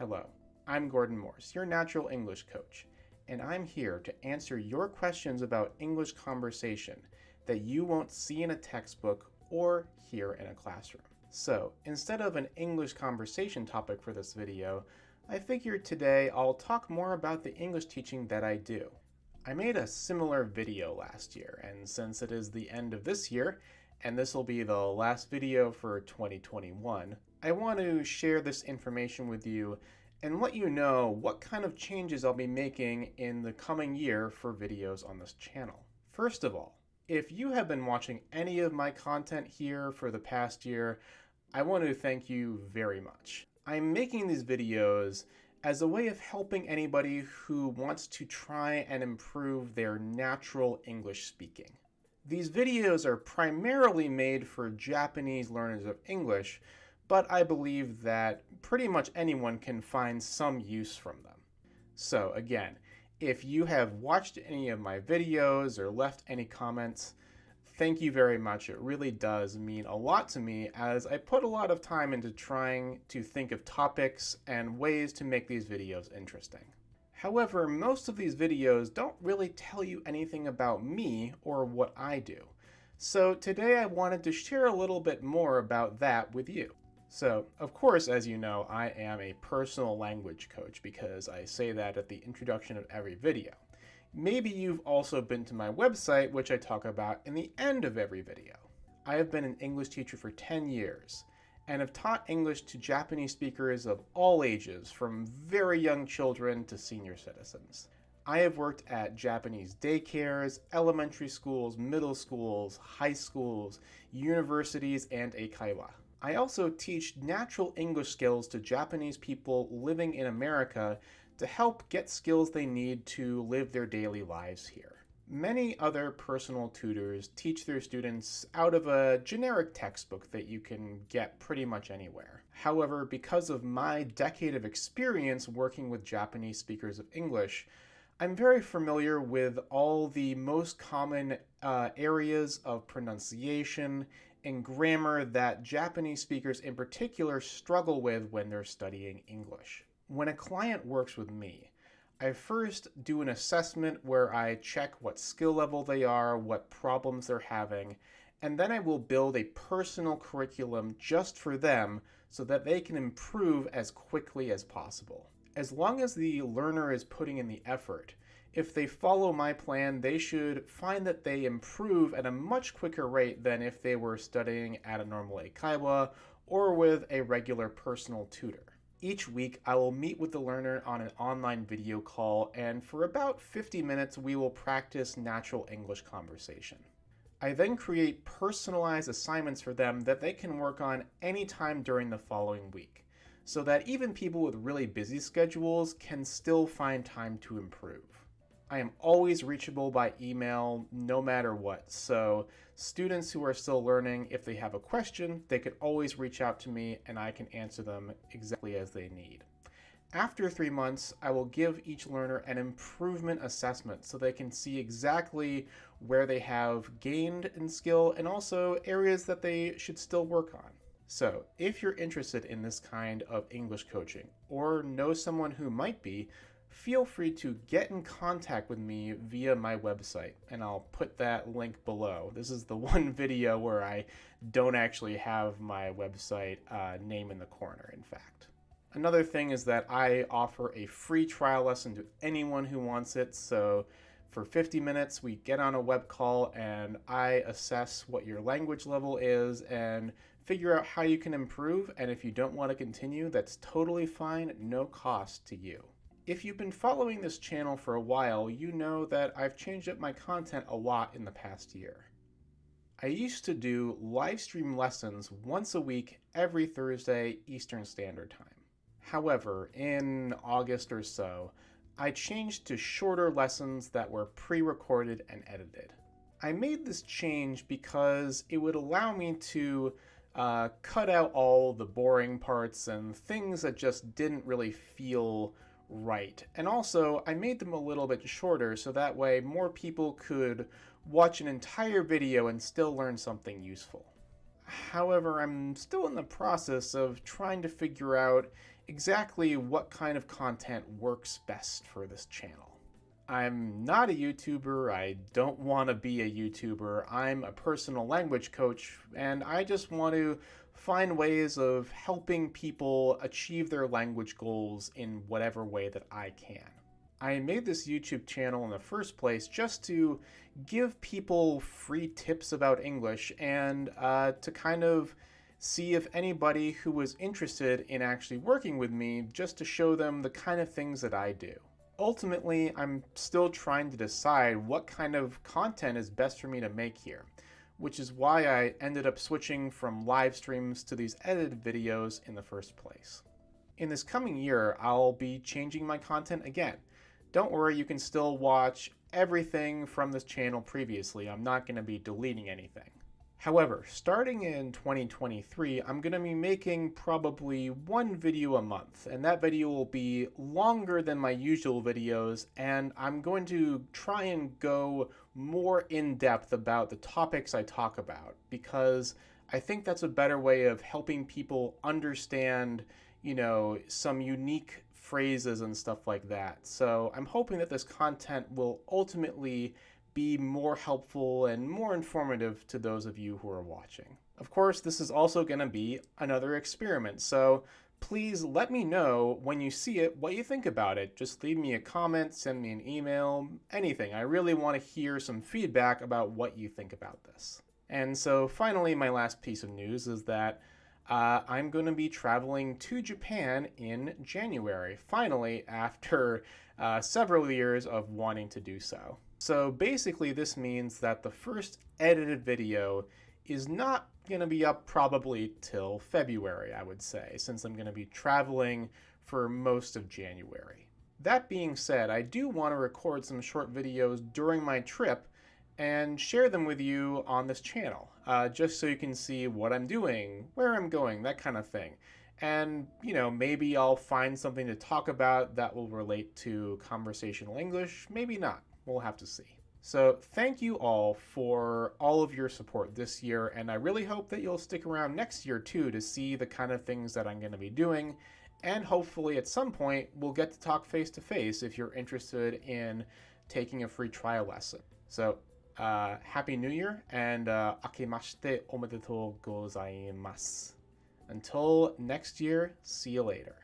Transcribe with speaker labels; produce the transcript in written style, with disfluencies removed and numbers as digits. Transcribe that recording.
Speaker 1: Hello, I'm Gordon Morse, your natural English coach, and I'm here to answer your questions about English conversation that you won't see in a textbook or hear in a classroom. So, instead of an English conversation topic for this video, I figured today I'll talk more about the English teaching that I do. I made a similar video last year, and since it is the end of this year, and this will be the last video for 2021, I want to share this information with you and let you know what kind of changes I'll be making in the coming year for videos on this channel. First of all, if you have been watching any of my content here for the past year, I want to thank you very much. I'm making these videos as a way of helping anybody who wants to try and improve their natural English speaking. These videos are primarily made for Japanese learners of English, but I believe that pretty much anyone can find some use from them. So again, if you have watched any of my videos or left any comments, thank you very much. It really does mean a lot to me as I put a lot of time into trying to think of topics and ways to make these videos interesting. However, most of these videos don't really tell you anything about me or what I do. So today I wanted to share a little bit more about that with you. So, of course, as you know, I am a personal language coach because I say that at the introduction of every video. Maybe you've also been to my website, which I talk about in the end of every video. I have been an English teacher for 10 years and have taught English to Japanese speakers of all ages, from very young children to senior citizens. I have worked at Japanese daycares, elementary schools, middle schools, high schools, universities, and eikaiwa. I also teach natural English skills to Japanese people living in America to help get skills they need to live their daily lives here. Many other personal tutors teach their students out of a generic textbook that you can get pretty much anywhere. However, because of my decade of experience working with Japanese speakers of English, I'm very familiar with all the most common areas of pronunciation and grammar that Japanese speakers in particular struggle with when they're studying English. When a client works with me, I first do an assessment where I check what skill level they are, what problems they're having, and then I will build a personal curriculum just for them so that they can improve as quickly as possible. As long as the learner is putting in the effort, if they follow my plan, they should find that they improve at a much quicker rate than if they were studying at a normal eikaiwa or with a regular personal tutor. Each week, I will meet with the learner on an online video call, and for about 50 minutes, we will practice natural English conversation. I then create personalized assignments for them that they can work on anytime during the following week, so that even people with really busy schedules can still find time to improve. I am always reachable by email, no matter what, so students who are still learning, if they have a question, they can always reach out to me and I can answer them exactly as they need. After 3 months, I will give each learner an improvement assessment so they can see exactly where they have gained in skill and also areas that they should still work on. So, if you're interested in this kind of English coaching or know someone who might be, feel free to get in contact with me via my website, and I'll put that link below. This is the one video where I don't actually have my website name in the corner, in fact. Another thing is that I offer a free trial lesson to anyone who wants it, so for 50 minutes, we get on a web call and I assess what your language level is and figure out how you can improve, and if you don't want to continue, that's totally fine, no cost to you. If you've been following this channel for a while, you know that I've changed up my content a lot in the past year. I used to do live stream lessons once a week every Thursday Eastern Standard Time. However, in August or so, I changed to shorter lessons that were pre-recorded and edited. I made this change because it would allow me to cut out all the boring parts and things that just didn't really feel right. And also, I made them a little bit shorter so that way more people could watch an entire video and still learn something useful. However, I'm still in the process of trying to figure out exactly what kind of content works best for this channel. I'm not a YouTuber, I don't want to be a YouTuber, I'm a personal language coach, and I just want to find ways of helping people achieve their language goals in whatever way that I can. I made this YouTube channel in the first place just to give people free tips about English and to kind of see if anybody who was interested in actually working with me, just to show them the kind of things that I do. Ultimately, I'm still trying to decide what kind of content is best for me to make here, which is why I ended up switching from live streams to these edited videos in the first place. In this coming year, I'll be changing my content again. Don't worry, you can still watch everything from this channel previously. I'm not going to be deleting anything. However, starting in 2023, I'm going to be making probably one video a month, and that video will be longer than my usual videos, and I'm going to try and go more in depth about the topics I talk about, because I think that's a better way of helping people understand, some unique phrases and stuff like that. So I'm hoping that this content will ultimately be more helpful and more informative to those of you who are watching. Of course, this is also going to be another experiment, so please let me know when you see it what you think about it. Just leave me a comment, send me an email, anything. I really want to hear some feedback about what you think about this. And so finally, my last piece of news is that I'm going to be traveling to Japan in January, finally, after several years of wanting to do so. So basically this means that the first edited video is not going to be up probably till February, I would say, since I'm going to be traveling for most of January. That being said, I do want to record some short videos during my trip and share them with you on this channel, just so you can see what I'm doing, where I'm going, that kind of thing. And, maybe I'll find something to talk about that will relate to conversational English, maybe not. We'll have to see. So thank you all for all of your support this year, and I really hope that you'll stick around next year too to see the kind of things that I'm going to be doing, and hopefully at some point we'll get to talk face to face if you're interested in taking a free trial lesson. So Happy New Year, and akemashite omedetou gozaimasu. Until next year, see you later.